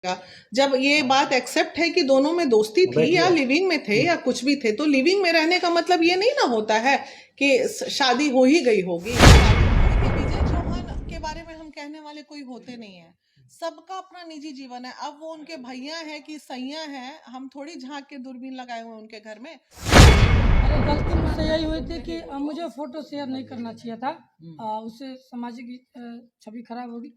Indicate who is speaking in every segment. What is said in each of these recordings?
Speaker 1: जब ये बात एक्सेप्ट है कि दोनों में दोस्ती थी या लिविंग में थे या कुछ भी थे, तो लिविंग में रहने का मतलब ये नहीं ना होता है कि शादी हो ही गई होगी। विजय चौहान के बारे में हम कहने वाले कोई होते नहीं है, सबका अपना निजी जीवन है। अब वो उनके भैया हैं कि सैया हैं, हम थोड़ी झांक के दूरबीन लगाए हुए उनके घर में।
Speaker 2: अरे गलती मुझसे यही हुई थी कि मुझे फोटो शेयर नहीं करना चाहिए था, उससे सामाजिक छवि खराब होगी।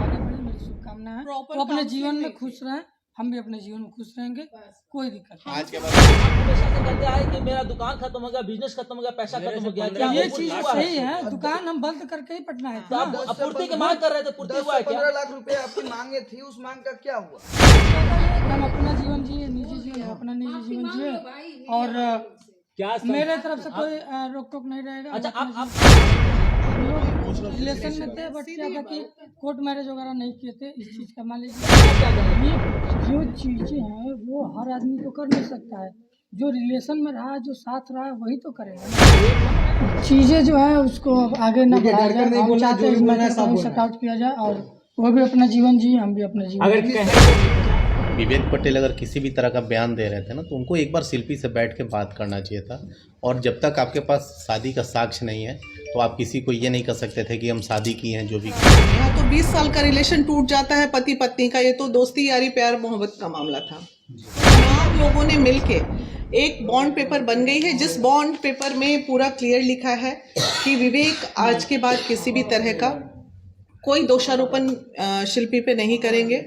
Speaker 2: आगे बढ़े, मेरी शुभकामना है। वो अपने जीवन में खुश रहें, हम भी अपने जीवन में खुश रहेंगे, कोई दिक्कत नहीं।
Speaker 3: आज के बाद हमेशा से कहते आए कि मेरा दुकान खत्म हो गया, बिजनेस खत्म हो गया, पैसा खत्म हो गया। क्या
Speaker 2: ये चीज सही है, दुकान हम बंद करके ही पटना है।
Speaker 3: तो आप आपूर्ति की मांग कर रहे थे, पूर्ति हुआ है क्या?
Speaker 4: 15 लाख रुपए आपकी मांगे थी, उस मांग का क्या हुआ?
Speaker 2: हम अपना जीवन जिए, निजी जीवन, अपना निजी जीवन जिए, और
Speaker 3: क्या
Speaker 2: मेरे तरफ से कोई रोक टोक नहीं रहेगा।
Speaker 3: अच्छा, आप
Speaker 2: रिलेशन में थे, बट क्या था कि कोर्ट मैरिज वगैरह नहीं किए थे। इस चीज का मान लीजिए, ये जो चीजें हैं वो हर आदमी तो कर नहीं सकता है। जो रिलेशन में रहा, जो साथ रहा, वही तो करेगा। चीजें जो है उसको आगे न बढ़ाया जाए, हम चाहते हैं शट आउट किया जाए, और वो भी अपना जीवन जिए, हम भी अपना जीवन।
Speaker 5: विवेक पटेल अगर किसी भी तरह का बयान दे रहे थे ना, तो उनको एक बार शिल्पी से बैठ के बात करना चाहिए था। और जब तक आपके पास शादी का साक्ष्य नहीं है, तो आप किसी को ये नहीं कर सकते थे कि हम शादी की हैं। जो भी
Speaker 1: यहाँ तो 20 साल का रिलेशन टूट जाता है पति पत्नी का, ये तो दोस्ती यारी प्यार मोहब्बत का मामला था। तमाम लोगों ने मिलके एक बॉन्ड पेपर बन गई है, जिस बॉन्ड पेपर में पूरा क्लियर लिखा है कि विवेक आज के बाद किसी भी तरह का कोई दोषारोपण शिल्पी पे नहीं करेंगे।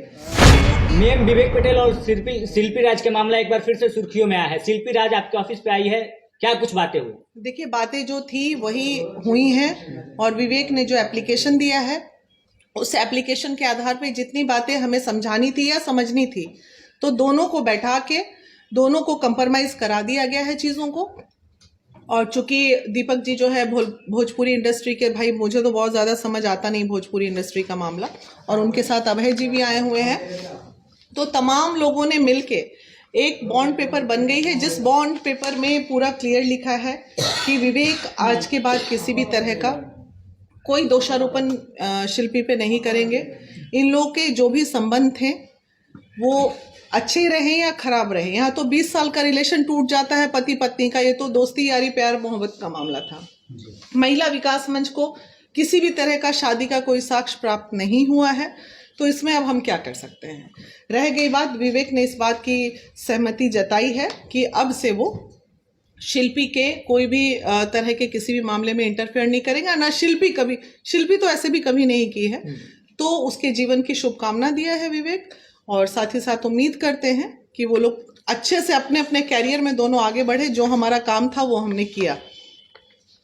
Speaker 6: मैम, विवेक पटेल और शिल्पी राज के मामला एक बार फिर से सुर्खियों में आया है। शिल्पी राज आपके ऑफिस पे आई है, क्या कुछ बातें हुई?
Speaker 1: देखिए, बातें जो थी वही हुई हैं, और विवेक ने जो एप्लीकेशन दिया है, उस एप्लीकेशन के आधार पे जितनी बातें हमें समझानी थी या समझनी थी, तो दोनों को बैठा के दोनों को कंप्रोमाइज करा दिया गया है चीज़ों को। और चूंकि दीपक जी जो है भोजपुरी इंडस्ट्री के, भाई मुझे तो बहुत ज़्यादा समझ आता नहीं भोजपुरी इंडस्ट्री का मामला, और उनके साथ अभय जी भी आए हुए हैं, तो तमाम लोगों ने मिलके एक बॉन्ड पेपर बन गई है, जिस बॉन्ड पेपर में पूरा क्लियर लिखा है कि विवेक आज के बाद किसी भी तरह का कोई दोषारोपण शिल्पी पे नहीं करेंगे। इन लोगों के जो भी संबंध थे वो अच्छे रहे या खराब रहे, यहाँ तो 20 साल का रिलेशन टूट जाता है पति पत्नी का, ये तो दोस्ती यारी प्यार मोहब्बत का मामला था। महिला विकास मंच को किसी भी तरह का शादी का कोई साक्ष्य प्राप्त नहीं हुआ है, तो इसमें अब हम क्या कर सकते हैं। रह गई बात, विवेक ने इस बात की सहमति जताई है कि अब से वो शिल्पी के कोई भी तरह के किसी भी मामले में इंटरफेयर नहीं करेगा, ना शिल्पी तो ऐसे भी कभी नहीं की है। तो उसके जीवन की शुभकामना दिया है विवेक, और साथ ही साथ उम्मीद करते हैं कि वो लोग अच्छे से अपने अपने कैरियर में दोनों आगे बढ़े। जो हमारा काम था वो हमने किया,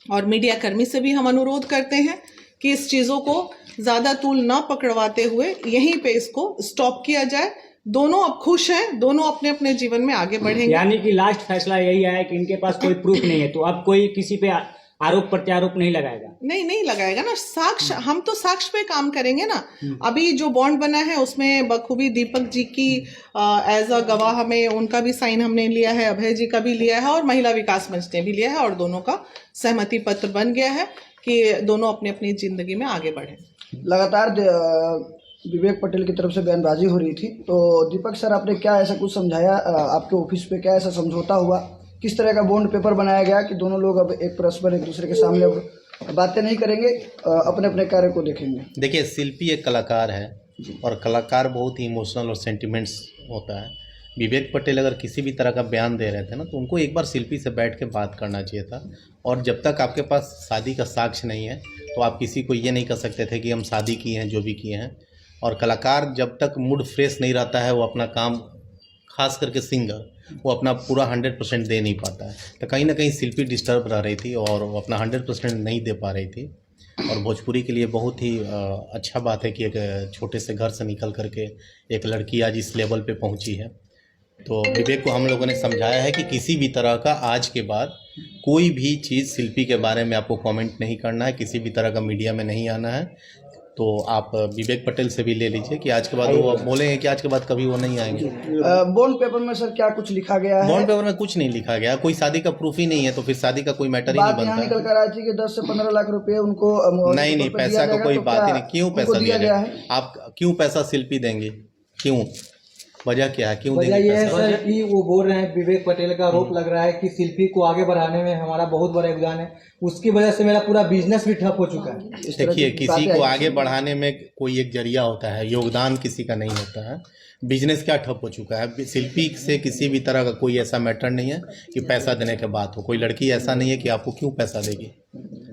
Speaker 1: और मीडिया कर्मी से भी हम अनुरोध करते हैं कि इस चीज़ों को ज़्यादा तूल ना पकड़वाते हुए यहीं पे इसको स्टॉप किया जाए। दोनों अब खुश हैं, दोनों अपने अपने जीवन में आगे बढ़ेंगे।
Speaker 6: यानी कि लास्ट फैसला यही आया कि इनके पास कोई प्रूफ नहीं है, तो अब कोई किसी पे आरोप प्रत्यारोप नहीं लगाएगा?
Speaker 1: नहीं लगाएगा ना, साक्ष्य, हम तो साक्ष्य पे काम करेंगे ना। अभी जो बॉन्ड बना है उसमें बखूबी दीपक जी की एज अ गवाह में उनका भी साइन हमने लिया है, अभय जी का भी लिया है, और महिला विकास मंच ने भी लिया है, और दोनों का सहमति पत्र बन गया है कि दोनों अपनी अपनी जिंदगी में आगे बढ़े।
Speaker 4: लगातार विवेक पटेल की तरफ से बयानबाजी हो रही थी, तो दीपक सर आपने क्या ऐसा कुछ समझाया आपके ऑफिस पे? क्या ऐसा समझौता हुआ? किस तरह का बॉन्ड पेपर बनाया गया कि दोनों लोग अब एक परस्पर एक दूसरे के सामने अब बातें नहीं करेंगे, अपने अपने कार्य को देखेंगे?
Speaker 5: देखिए, शिल्पी एक कलाकार है, और कलाकार बहुत ही इमोशनल और सेंटिमेंट्स होता है। विवेक पटेल अगर किसी भी तरह का बयान दे रहे थे ना, तो उनको एक बार शिल्पी से बैठ के बात करना चाहिए था। और जब तक आपके पास शादी का साक्ष्य नहीं है, तो आप किसी को ये नहीं कर सकते थे कि हम शादी की हैं, जो भी किए हैं। और कलाकार जब तक मूड फ्रेश नहीं रहता है, वो अपना काम, खास करके सिंगर, वो अपना पूरा 100% दे नहीं पाता है। तो कहीं ना कहीं शिल्पी डिस्टर्ब रह रही थी, और वो अपना 100% नहीं दे पा रही थी। और भोजपुरी के लिए बहुत ही अच्छा बात है कि एक छोटे से घर से निकल करके एक लड़की आज इस लेवल पे पहुंची है। तो विवेक को हम लोगों ने समझाया है कि किसी भी तरह का आज के बाद कोई भी चीज़ शिल्पी के बारे में आपको कमेंट नहीं करना है, किसी भी तरह का मीडिया में नहीं आना है। तो आप विवेक पटेल से भी ले लीजिए कि आज के बाद वो बोलेंगे कि आज के बाद कभी वो नहीं आएंगे।
Speaker 4: बॉन्ड पेपर में सर क्या कुछ लिखा गया है?
Speaker 5: बॉन्ड पेपर में कुछ नहीं लिखा गया, कोई शादी का प्रूफ ही नहीं है, तो फिर शादी का कोई मैटर ही नहीं
Speaker 4: बात यहाँ
Speaker 5: बनता
Speaker 4: निकल कर आई थी कि 10 से 15 लाख रुपए उनको
Speaker 5: नहीं नहीं, पैसा का कोई बात ही नहीं। क्यों पैसा दिया गया? आप क्यों पैसा शिल्पी देंगे? क्यों? वजह क्या है? क्यों
Speaker 7: वजह
Speaker 5: देंगे
Speaker 7: ये है
Speaker 5: पैसा?
Speaker 7: सर कि वो बोल रहे हैं, विवेक पटेल का आरोप लग रहा है कि शिल्पी को आगे बढ़ाने में हमारा बहुत बड़ा योगदान है, उसकी वजह से मेरा पूरा बिजनेस भी ठप हो चुका है।
Speaker 5: देखिए, किसी को आगे बढ़ाने में कोई एक जरिया होता है, योगदान किसी का नहीं होता है। बिजनेस क्या ठप हो चुका है? शिल्पी से किसी भी तरह का कोई ऐसा मैटर नहीं है कि पैसा देने के बाद हो। कोई लड़की ऐसा नहीं है कि आपको क्यों पैसा देगी।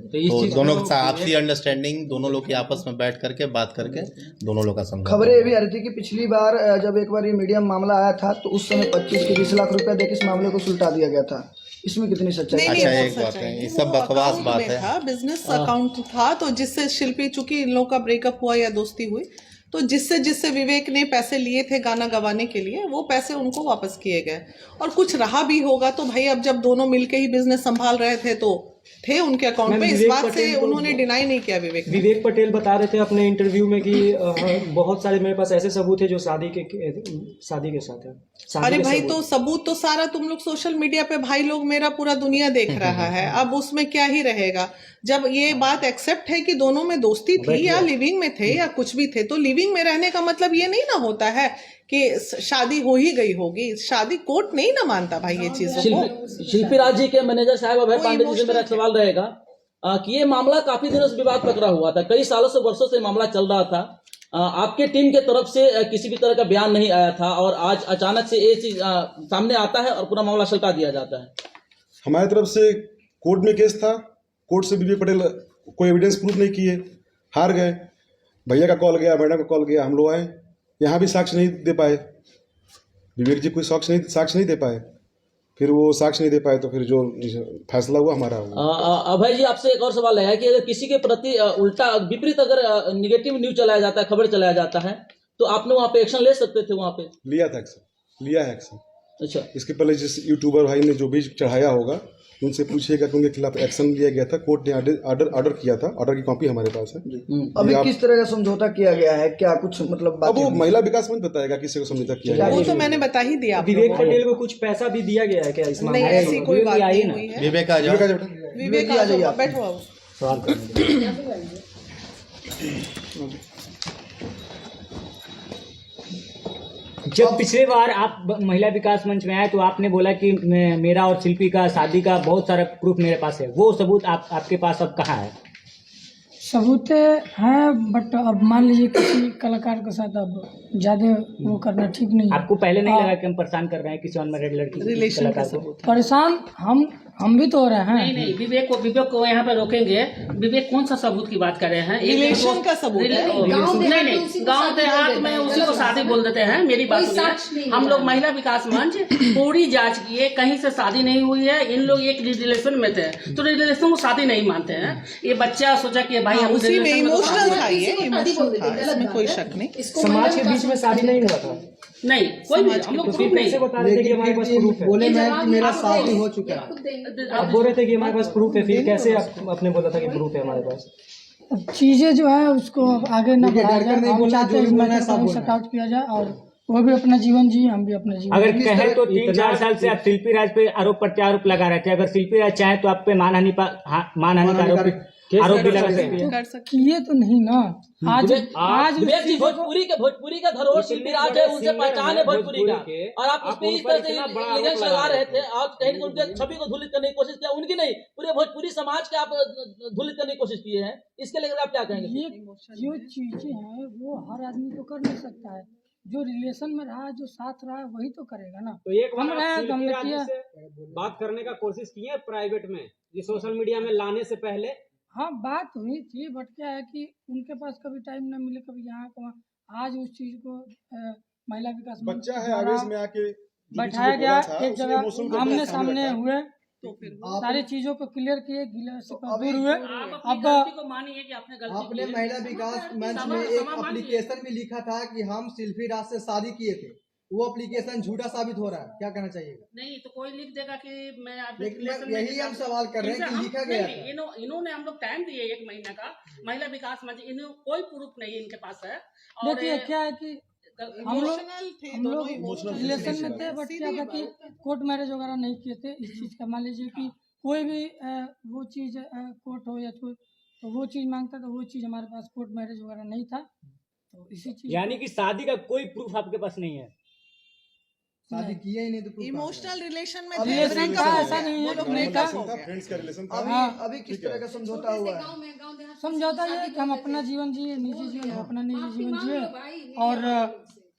Speaker 5: तो दोनों का आपसी अंडरस्टैंडिंग, दोनों लोग की आपस में बैठ करके बात करके दोनों लोग का समझा।
Speaker 4: खबरें ये भी आ रही थी कि पिछली बार जब एक बार ये मीडिया में मामला आया था तो उस समय 25 के 20 लाख रुपया देकर इस मामले को सुलटा दिया गया था। इसमें कितनी सच्चाई?
Speaker 5: अच्छा, एक बात है, ये सब बकवास बात है।
Speaker 1: बिजनेस अकाउंट था, तो जिससे शिल्पी, चूंकि इन लोगों का ब्रेकअप हुआ या दोस्ती हुई, तो जिससे विवेक ने पैसे लिए थे गाना गवाने के लिए, वो पैसे उनको वापस किए गए। और कुछ रहा भी होगा तो भाई, अब जब दोनों मिलके ही बिजनेस संभाल रहे थे तो थे उनके अकाउंट पे। इस बात से उन्होंने डिनाई नहीं किया विवेक
Speaker 7: पटेल बता रहे थे अपने इंटरव्यू में कि बहुत सारे मेरे पास ऐसे सबूत है जो शादी के साथ है।
Speaker 1: अरे भाई, तो सबूत तो सारा तुम लोग सोशल मीडिया पे भाई लोग, मेरा पूरा दुनिया देख रहा है। अब उसमें क्या ही रहेगा? जब ये बात एक्सेप्ट है कि दोनों में दोस्ती थी या लिविंग में थे या कुछ भी थे, तो लिविंग में रहने का मतलब ये नहीं ना होता है कि शादी हो ही गई होगी। शादी कोर्ट नहीं ना मानता भाई ये चीजों को।
Speaker 3: शिल्पी राज जी के मैनेजर साहब अभय पांडे जी से मेरा सवाल रहेगा कि ये मामला काफी दिनों से विवाद पकड़ा हुआ था, कई सालों से वर्षों से मामला चल रहा था। आपके टीम के तरफ से किसी भी तरह का बयान नहीं आया था और आज अचानक से ये चीज सामने आता है और पूरा मामला सल्टा दिया जाता है।
Speaker 8: हमारी तरफ से कोर्ट में केस था, कोर्ट से विवेक पटेल कोई एविडेंस प्रूफ नहीं किए, हार गए। भैया का कॉल गया, मैडम का कॉल गया, हम लोग आए, यहाँ भी साक्ष्य नहीं दे पाए। विवेक जी कोई साक्ष्य नहीं दे पाए। फिर वो साक्ष्य नहीं दे पाए तो फिर जो फैसला हुआ हमारा हुआ।
Speaker 3: अभय जी, आपसे एक और सवाल है कि अगर किसी के प्रति उल्टा विपरीत अगर निगेटिव न्यूज चलाया जाता है, खबर चलाया जाता है, तो आपने वहाँ पे एक्शन ले सकते थे? वहाँ पे
Speaker 8: लिया था एक्शन, लिया है एक्शन।
Speaker 3: अच्छा,
Speaker 8: इसके पहले जिस यूट्यूबर भाई ने जो भी चढ़ाया होगा उनसे पूछिएगा कि उनके खिलाफ एक्शन लिया गया था। कोर्ट ने ऑर्डर किया था, ऑर्डर की कॉपी हमारे पास है।
Speaker 4: अभी किस तरह का समझौता किया गया है? क्या कुछ मतलब
Speaker 8: अब वो महिला विकास मंत्री बताएगा किसी को समझौता किया गया।
Speaker 1: वो तो मैंने बता ही दिया।
Speaker 7: विवेक पटेल को कुछ पैसा भी दिया गया है क्या इस मामले
Speaker 1: नहीं,
Speaker 7: में?
Speaker 1: ऐसी कोई बात नहीं हुई है।
Speaker 5: विवेक आ जाओ,
Speaker 1: विवेक आ जाइए, बैठो आओ।
Speaker 7: सवाल करने
Speaker 6: जब पिछले बार आप महिला विकास मंच में आए तो आपने बोला कि मेरा और शिल्पी का शादी का बहुत सारा प्रूफ मेरे पास है, वो सबूत आपके पास अब कहाँ है?
Speaker 2: सबूत हैं, बट अब मान लीजिए किसी कलाकार के साथ अब ज्यादा वो करना ठीक नहीं है।
Speaker 6: आपको पहले नहीं लगा कि हम परेशान कर रहे हैं किसी अनमैरिड लड़की
Speaker 1: रिलेशन का
Speaker 6: कलाकार को?
Speaker 2: परेशान हम भी तो हो रहे हैं।
Speaker 9: नहीं, विवेक को यहाँ पे रोकेंगे। विवेक कौन सा सबूत की बात कर रहे हैं?
Speaker 1: रिलेशन का सबूत है।
Speaker 9: नहीं, गांव देहात में उसी को शादी बोल देते हैं। मेरी बात सुनिए, हम लोग महिला विकास मंच पूरी जांच किए, कहीं से शादी नहीं हुई है। इन लोग एक रिलेशन में थे, तो रिलेशन को शादी नहीं मानते हैं। ये बच्चा सोचा कि भाई हम
Speaker 1: उसी में इमोशनल था, ये इमोशनल था, इसमें कोई शक नहीं।
Speaker 7: समाज के बीच में शादी नहीं हुआ था।
Speaker 9: नहीं, कोई भी हम लोग प्रूफ नहीं
Speaker 7: बता रहे थे कि हमारे पास प्रूफ है। बोले मैं कि मेरा शादी हो चुका है। आप बोल रहे थे कि हमारे पास प्रूफ है, फिर कैसे आपने बोला था कि प्रूफ है हमारे पास?
Speaker 2: चीजें जो है उसको आगे न बढ़ाया जाए, हम चाहते हैं शट आउट किया जाए और वो भी अपना जीवन जी, हम भी अपना जीवन।
Speaker 6: अगर कहे तो 3-4 साल से आप शिल्पी राज पे आरोप प्रत्यारोप लगा रहे थे, अगर शिल्पी राज चाहे तो आप पे मानहानि का आरोप भी लगा सकते हैं।
Speaker 2: किए तो नहीं ना। आज
Speaker 3: विवेक जी, भोजपुरी का धरोहर शिल्पी राज है, उनसे पहचान है भोजपुरी का, और आप उस पर इस तरह से इल्जाम लगा रहे थे। आप कहीं उनके छवि को धूलित करने की कोशिश किया, उनकी नहीं, पूरे भोजपुरी समाज के आप धूलित करने की कोशिश किए हैं। इसके लेकर आप क्या कहेंगे?
Speaker 2: ये जो चीजें हैं वो हर आदमी तो कर नहीं सकता है। जो रिलेशन में रहा, जो साथ रहा, वही तो करेगा ना।
Speaker 7: तो एक
Speaker 2: हम रहे तो हमने किया।
Speaker 7: बात करने का कोशिश की है प्राइवेट में, ये सोशल मीडिया में लाने से पहले।
Speaker 2: हाँ, बात हुई थी, बट क्या है कि उनके पास कभी टाइम न मिले, कभी यहाँ वहाँ। आज उस चीज को महिला विकास
Speaker 8: बच्चा है, आवेश में आके
Speaker 2: बैठाया गया, एक जगह आमने सामने हुए, तो फिर सारी चीजों को क्लियर किए, गिले से दूर हुए। अब
Speaker 9: मानिए कि आपने गलती
Speaker 7: आपने महिला विकास मंच में एक एप्लीकेशन भी लिखा था कि हम शिल्पी राज से शादी किए थे, वो एप्लीकेशन झूठा साबित हो रहा है, क्या कहना चाहिएगा?
Speaker 9: नहीं तो कोई लिख देगा कि मैं आप
Speaker 7: लेकिन
Speaker 9: relation में
Speaker 7: यही हम सवाल कर रहे हैं कि
Speaker 9: हम-
Speaker 7: लिखा गया
Speaker 9: नहीं, इन्होंने हम लोग टाइम दिए 1 महीने का, महिला विकास मंच, इन्हें कोई प्रूफ नहीं इनके पास है। और
Speaker 2: देखिए क्या है कि हम लोग
Speaker 1: इमोशनल थे
Speaker 2: हम
Speaker 1: दोनों
Speaker 2: लोग
Speaker 1: इमोशनल
Speaker 2: रिलेशन में थे, बट क्या था कि कोर्ट मैरिज वगैरह नहीं किए थे इस चीज़ का। मान लीजिए कि कोई भी वो चीज़ कोर्ट हो या कोई तो वो चीज़ मांगता तो वो चीज़ हमारे पास कोर्ट मैरिज वगैरह नहीं था, तो इसी चीज़
Speaker 6: यानी कि शादी का कोई प्रूफ आपके पास नहीं है?
Speaker 7: शादी किया ही नहीं तो proof कहाँ से
Speaker 1: इमोशनल रिलेशन में
Speaker 4: अभी
Speaker 1: थे,
Speaker 2: रिलेशन
Speaker 1: breakup
Speaker 2: का
Speaker 1: हो
Speaker 2: ऐसा
Speaker 1: गया।
Speaker 2: नहीं है
Speaker 1: वो लोग
Speaker 2: कि नहीं
Speaker 1: breakup
Speaker 2: था।
Speaker 1: हो गया।
Speaker 8: फ्रेंड्स का रिलेशन था
Speaker 4: अभी अभी किस तरह का समझौता हुआ है?
Speaker 2: समझौता ये है कि हम अपना जीवन जिए, निजी जीवन, हम अपना निजी जीवन जिए, और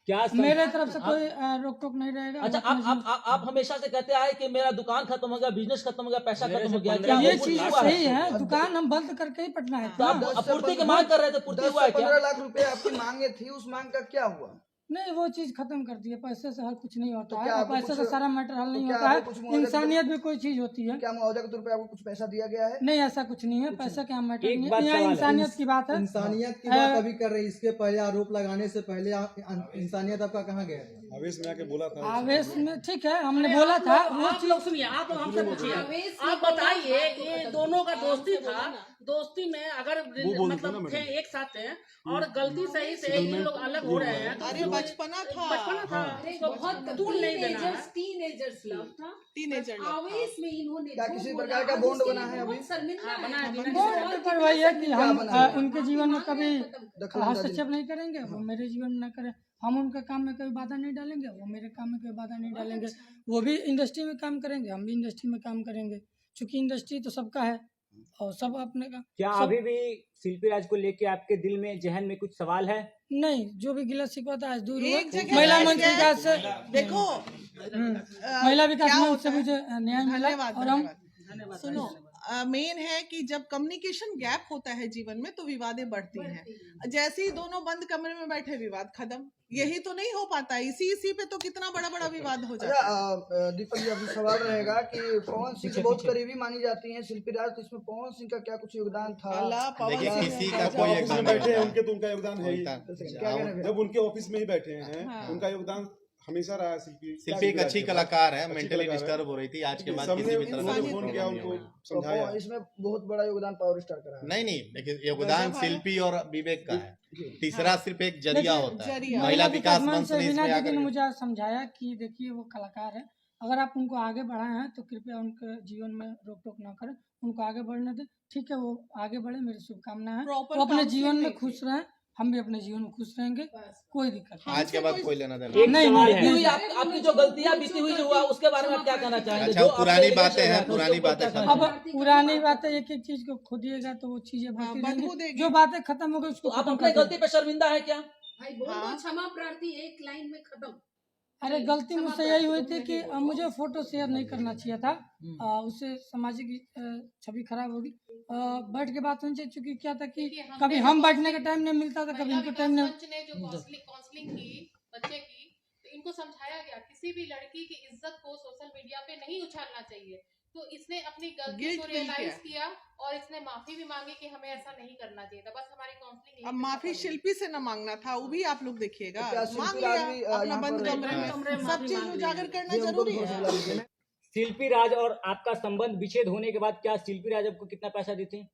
Speaker 6: क्या
Speaker 2: मेरे तरफ से कोई रोक टोक नहीं रहेगा।
Speaker 3: अच्छा,
Speaker 2: हम अपना
Speaker 3: आप हमेशा से कहते आए कि मेरा दुकान खत्म हो गया, बिजनेस खत्म हो गया, पैसा खत्म हो गया,
Speaker 2: जीवन-
Speaker 3: क्या
Speaker 2: ये
Speaker 3: वो
Speaker 2: चीज
Speaker 3: हुआ
Speaker 2: सही है, दुकान हम बंद करके ही पटना है
Speaker 3: तो आप पूर्ति की मांग कर रहे थे, पूर्ति
Speaker 4: 10
Speaker 3: हुआ
Speaker 4: से
Speaker 3: है क्या?
Speaker 4: 15 लाख रुपए आपकी मांगे थी, उस मांग का क्या हुआ?
Speaker 2: नहीं, वो चीज खत्म कर दी है। पैसे से हर कुछ नहीं होता
Speaker 4: तो
Speaker 2: है,
Speaker 4: क्या
Speaker 2: और
Speaker 4: आपको
Speaker 2: पैसे से
Speaker 4: कुछ-
Speaker 2: सारा मैटर हल नहीं
Speaker 4: तो क्या
Speaker 2: होता
Speaker 4: आपको कुछ
Speaker 2: है।
Speaker 4: मुआवजा-
Speaker 2: इंसानियत भी कोई चीज होती है।
Speaker 4: क्या मुआवजा के तौर पे आपको कुछ पैसा दिया गया है?
Speaker 2: नहीं, ऐसा कुछ नहीं है, पैसा क्या मैटर
Speaker 6: एक
Speaker 2: नहीं
Speaker 6: बात
Speaker 2: है, यहाँ
Speaker 6: सवाल है।
Speaker 2: इंसानियत की बात है।
Speaker 7: इंसानियत की बात अभी कर रहे हैं, इसके पहले आरोप लगाने से पहले इंसानियत आपका कहाँ गया?
Speaker 8: आवेश में आके बोला था
Speaker 2: आवेश में ठीक है, हमने बोला था वो
Speaker 9: आप लोग सुनिए, आप लोग हमसे पूछिए, आप बताइए, ये दोनों का दोस्ती था, दोस्ती में अगर मतलब थे एक साथ थे और गलती सही से ये लोग अलग हो रहे हैं, तो
Speaker 1: अरे बचपना था,
Speaker 9: बचपना था, उसको
Speaker 10: बहुत
Speaker 9: दूर नहीं देना है।
Speaker 10: टीनेजर्स लव था,
Speaker 1: टीनेजर लोग।
Speaker 10: आवेश में इन्होंने
Speaker 4: क्या
Speaker 10: झूठ
Speaker 4: किसी
Speaker 10: बोला,
Speaker 4: प्रकार का
Speaker 10: आज
Speaker 4: बॉन्ड
Speaker 10: उसके
Speaker 4: बना
Speaker 10: लिए
Speaker 4: है
Speaker 10: बहुत
Speaker 4: अभी?
Speaker 10: शर्मिंदा
Speaker 9: हाँ,
Speaker 10: है।
Speaker 9: बना है, बना है।
Speaker 2: बॉन्ड पर वही है कि हम
Speaker 4: क्या बना है?
Speaker 2: उनके जीवन में कभी
Speaker 4: दखल-अंदाजी
Speaker 2: हस्तक्षेप नहीं करेंगे, वो मेरे जीवन में न करें। हम उनका काम में कोई बाधा नहीं डालेंगे, वो मेरे काम में कोई बाधा नहीं डालेंगे। वो भी इंडस्ट्री में काम करेंगे, हम भी इंडस्ट्री में काम करेंगे, क्योंकि इंडस्ट्री तो सबका है और सब अपने का।
Speaker 6: क्या
Speaker 2: सब-
Speaker 6: अभी भी शिल्पी राज को लेके आपके दिल में, जहन में कुछ सवाल है?
Speaker 2: नहीं, जो भी गिला शिकवा था आज दूर हुआ।
Speaker 1: एक जगह
Speaker 2: महिला
Speaker 1: बैठ
Speaker 2: मंच
Speaker 1: गए।
Speaker 2: विकास से
Speaker 1: देखो
Speaker 2: महिला विकास
Speaker 1: क्या
Speaker 2: मंच से
Speaker 1: होता है?
Speaker 2: मुझे न्याय मिला,
Speaker 1: धन्यवाद,
Speaker 2: और हम
Speaker 1: धन्यवाद। सुनो, मेन है कि जब कम्युनिकेशन गैप होता है जीवन में तो विवादें बढ़ती हैं। जैसे ही दोनों बंद कमरे में बैठे, विवाद खत्म। यही तो नहीं हो पाता, इसी पे तो कितना बड़ा बड़ा विवाद हो जाता है।
Speaker 4: अच्छा, दीपक जी, अभी सवाल रहेगा कि पवन सिंह की बहुत करीबी मानी जाती है शिल्पी राज, तो इसमें पवन सिंह का क्या कुछ योगदान था?
Speaker 1: अल्लाह, पवन
Speaker 5: देखिए,
Speaker 1: सिंह
Speaker 5: किसी
Speaker 1: ने-
Speaker 5: का
Speaker 8: जब
Speaker 5: कोई
Speaker 8: ऑफिस में
Speaker 5: योगदान
Speaker 8: बैठे हैं
Speaker 5: नहीं
Speaker 8: उनके तो उनका योगदान है ही।
Speaker 4: क्या कह रहे हैं?
Speaker 8: जब उनके ऑफिस में ही बैठे हैं
Speaker 1: हाँ।
Speaker 8: उनका योगदान हमेशा रहा है।
Speaker 5: शिल्पी एक अच्छी कलाकार है,
Speaker 8: अच्छी
Speaker 5: मेंटली
Speaker 8: कलाकार है।
Speaker 5: डिस्टर्ब हो रही थी, आज के बाद
Speaker 8: सबने
Speaker 5: किसी भी तरह
Speaker 8: उन्होंने
Speaker 5: की
Speaker 8: फोन
Speaker 5: प्रॉब्लम
Speaker 8: किया,
Speaker 5: नहीं
Speaker 8: उनको
Speaker 5: हुई।
Speaker 4: तो
Speaker 8: समझाया।
Speaker 4: इसमें बहुत बड़ा योगदान पावर स्टार का रहा है।
Speaker 5: नहीं नहीं, देखिए योगदान
Speaker 1: भाई।
Speaker 5: शिल्पी और विवेक का है, तीसरा सिर्फ एक जरिया
Speaker 2: देखिए,
Speaker 5: होता है।
Speaker 1: जरिया।
Speaker 5: महिला विकास मंच
Speaker 2: मंच से
Speaker 5: ने
Speaker 2: वीना
Speaker 5: इसमें
Speaker 2: दीदी ने
Speaker 5: आकर
Speaker 2: मुझे आज समझाया कि देखिए वो कलाकार है, अगर आप उनको आगे बढ़ाए हैं तो कृपया उनके जीवन में रोक टोक ना करें, उनको आगे बढ़ने दें। ठीक है, वो आगे बढ़े, मेरी शुभकामनाएं हैं।
Speaker 1: Proper
Speaker 2: वो अपने
Speaker 1: counseling
Speaker 2: जीवन में
Speaker 1: नहीं
Speaker 2: खुश रहें, हम भी अपने जीवन में खुश रहेंगे, कोई दिक्कत नहीं।
Speaker 5: आज के बाद कोई लेना देना
Speaker 6: एक
Speaker 2: नहीं,
Speaker 6: सवाल
Speaker 2: नहीं,
Speaker 6: है।
Speaker 2: नहीं।
Speaker 3: हुई आपकी जो गलतियां बीती हुई जो हुआ, उसके बारे में आप क्या कहना चाहेंगे?
Speaker 5: अच्छा,
Speaker 3: जो
Speaker 5: पुरानी
Speaker 3: आपके
Speaker 5: बातें हैं,
Speaker 3: रिलेशन में
Speaker 5: पुरानी
Speaker 3: उसके ऊपर
Speaker 5: बातें
Speaker 3: क्या
Speaker 5: खत्म।
Speaker 3: कहना
Speaker 2: अब पुरानी बातें एक एक चीज को खोदिएगा तो वो चीजें बढ़ती
Speaker 1: बदबू
Speaker 2: रहेंगी।
Speaker 1: देगी।
Speaker 2: जो बातें खत्म हो गई उसको
Speaker 3: तो आप
Speaker 2: खत्म
Speaker 3: अपने
Speaker 2: कर
Speaker 3: गलती
Speaker 2: दीजिए।
Speaker 3: पे शर्मिंदा है क्या?
Speaker 10: भाई बोल
Speaker 1: हाँ।
Speaker 10: दो क्षमा प्रार्थी, एक लाइन में खत्म।
Speaker 2: अरे गलती मुझसे यही हुई थी कि मुझे फोटो शेयर नहीं करना चाहिए था, उससे सामाजिक छवि खराब होगी। बैठ के बात होनी चाहिए, चूंकि क्या था कि कभी हम बैठने का टाइम नहीं मिलता था, कभी इनको टाइम नहीं।
Speaker 11: मंच ने जो काउंसलिंग की बच्चे की, तो इनको समझाया गया किसी भी लड़की की इज्जत को सोशल मीडिया पे नहीं उछालना चाहिए। तो इसने अपनी गलती
Speaker 1: Guilt
Speaker 11: को
Speaker 1: feel
Speaker 11: रियलाइज
Speaker 1: किया।
Speaker 11: किया और इसने माफी भी मांगी कि हमें ऐसा नहीं करना चाहिए था। बस हमारी काउंसलिंग
Speaker 1: अब माफी शिल्पी से न मांगना था, वो भी आप लोग देखिएगा।
Speaker 4: तो क्या शिल्पी
Speaker 1: मांग
Speaker 4: राज
Speaker 1: लिया
Speaker 4: भी,
Speaker 1: अपना
Speaker 4: यहाँ
Speaker 1: बंद
Speaker 4: पर-
Speaker 1: कमरे में,
Speaker 3: कमरे में
Speaker 1: सब
Speaker 3: माफी
Speaker 1: चीज
Speaker 3: मांग
Speaker 1: उजागर
Speaker 3: ली।
Speaker 1: करना
Speaker 4: ये उनको
Speaker 1: जरूरी
Speaker 4: भी
Speaker 1: है।
Speaker 4: हौसला दीजिए ना।
Speaker 6: शिल्पी राज और आपका संबंध विच्छेद होने के बाद क्या शिल्पी राज आपको कितना पैसा देती हैं?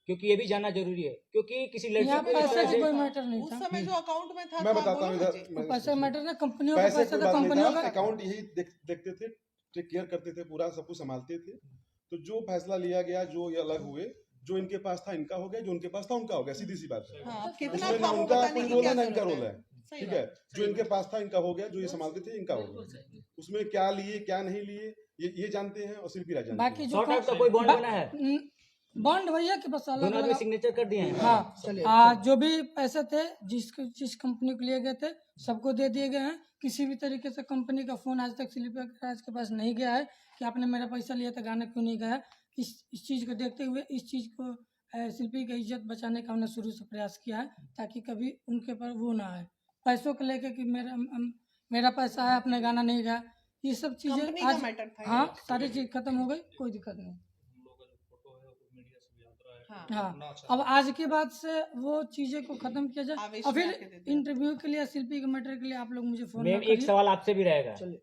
Speaker 6: क्योंकि ये भी जानना जरूरी है, क्योंकि किसी लड़की
Speaker 2: यहाँ
Speaker 6: को इस
Speaker 2: पैसे
Speaker 6: तरह
Speaker 2: का
Speaker 6: से
Speaker 2: कोई मैटर नहीं
Speaker 1: उस
Speaker 2: था।
Speaker 1: समय जो अकाउंट में था
Speaker 8: मैं
Speaker 1: था,
Speaker 8: बताता हूँ
Speaker 1: बोलो ना
Speaker 8: इधर
Speaker 1: जी।
Speaker 8: मैं-
Speaker 2: पैसे मैटर ना, कंपनियों का
Speaker 8: पैसे
Speaker 2: पैसा
Speaker 8: कोई
Speaker 2: तो
Speaker 8: बात नहीं
Speaker 2: कंपनियों
Speaker 8: था,
Speaker 2: का।
Speaker 8: अकाउंट यही देखते थे, टेक केयर करते थे, पूरा सब कुछ संभालते थे। तो जो फैसला लिया गया, जो ये अलग हुए, जो इनके पास था इनका हो गया, जो उनके पास था उनका हो गया, सीधी सी बात है।
Speaker 1: हाँ, कितना
Speaker 8: उसमें
Speaker 1: था
Speaker 8: ना
Speaker 1: वो
Speaker 8: उनका
Speaker 1: बताने
Speaker 8: कोई
Speaker 1: की
Speaker 8: रोल
Speaker 1: क्या
Speaker 8: है ना इनका
Speaker 1: जरूरत
Speaker 8: रोल
Speaker 1: है।
Speaker 8: है।
Speaker 1: सही
Speaker 8: ठीक है,
Speaker 1: बात।
Speaker 8: जो इनके पास था इनका हो गया, जो ये संभालते थे इनका हो गया। उसमें क्या लिए क्या नहीं लिए ये जानते हैं और शिल्पी राज जानते
Speaker 2: बाकी
Speaker 8: हैं।
Speaker 2: जो
Speaker 6: शॉर्ट आउट का कोई बॉन्ड बना है?
Speaker 2: बॉन्ड भैया कि बस अलग
Speaker 6: दोनों आदमी
Speaker 2: अलग।
Speaker 6: सिग्नेचर कर दिए हैं?
Speaker 2: हाँ, जो भी पैसे थे जिस कंपनी को लिए गए थे सबको दे दिए गए हैं। किसी भी तरीके से कंपनी का फोन आज तक शिल्पी राज के पास नहीं गया है कि आपने मेरा पैसा लिया था, गाना क्यों नहीं गया। इस चीज़ को देखते हुए इस चीज़ को शिल्पी की इज्जत बचाने का हमने शुरू से प्रयास किया है, ताकि कभी उनके पर वो ना आए पैसों को लेके कि मेरा पैसा है, अपने गाना नहीं गया। ये सब
Speaker 1: कंपनी
Speaker 2: चीज़ें
Speaker 1: का
Speaker 2: आज
Speaker 1: मैटर था ये।
Speaker 2: हाँ सारी चीज़ खत्म हो गई, कोई दिक्कत नहीं। हाँ, अब आज के बाद से वो चीजें को खत्म किया जाए।
Speaker 1: आवेश
Speaker 2: और
Speaker 1: में
Speaker 2: फिर
Speaker 1: आके दे दे।
Speaker 2: इंटरव्यू के लिए, शिल्पी के मैटर के लिए आप लोग मुझे फोन
Speaker 6: मैम, एक सवाल आपसे भी रहेगा।
Speaker 4: चलिए।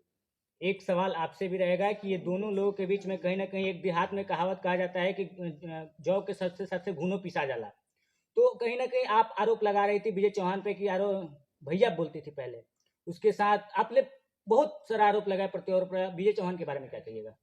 Speaker 6: एक सवाल आपसे भी रहेगा कि ये दोनों लोगों के बीच में कहीं ना कहीं एक देहात में कहावत कहा जाता है कि जौ के सबसे सबसे भूनो पिसा जाला। तो कहीं ना कहीं आप आरोप लगा रही थी विजय चौहान पे कि यारो भैया बोलती थी पहले, उसके साथ आपने बहुत सारा आरोप लगाया प्रत्यारोप लगाया। विजय चौहान के बारे में क्या कहिएगा?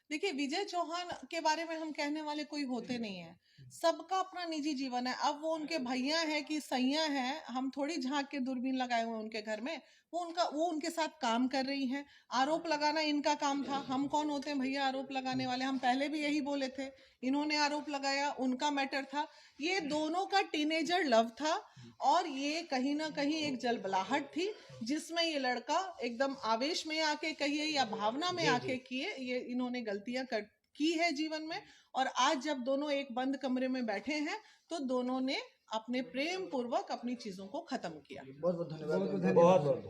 Speaker 1: देखिए, विजय चौहान के बारे में हम कहने वाले कोई होते नहीं है। सबका अपना निजी जीवन है। अब वो उनके भैया है कि सैया है, हम थोड़ी झांक के दूरबीन लगाए हुए हैं उनके घर में। वो उनके साथ काम कर रही हैं। आरोप लगाना इनका काम था। हम कौन होते हैं भैया आरोप लगाने वाले? हम पहले भी यही बोले थे। इन्होंने आरोप लगाया, उनका मैटर था। ये दोनों का टीनेजर लव था और ये कहीं ना कहीं एक जलबलाहट थी जिसमें ये लड़का एकदम आवेश में आके कहिए या भावना में आके किए, ये इन्होंने गलतियां की है जीवन में। और आज जब दोनों एक बंद कमरे में बैठे हैं तो दोनों ने अपने प्रेम पूर्वक अपनी चीजों को खत्म किया।
Speaker 4: बहुत बहुत धन्यवाद।
Speaker 6: बहुत बहुत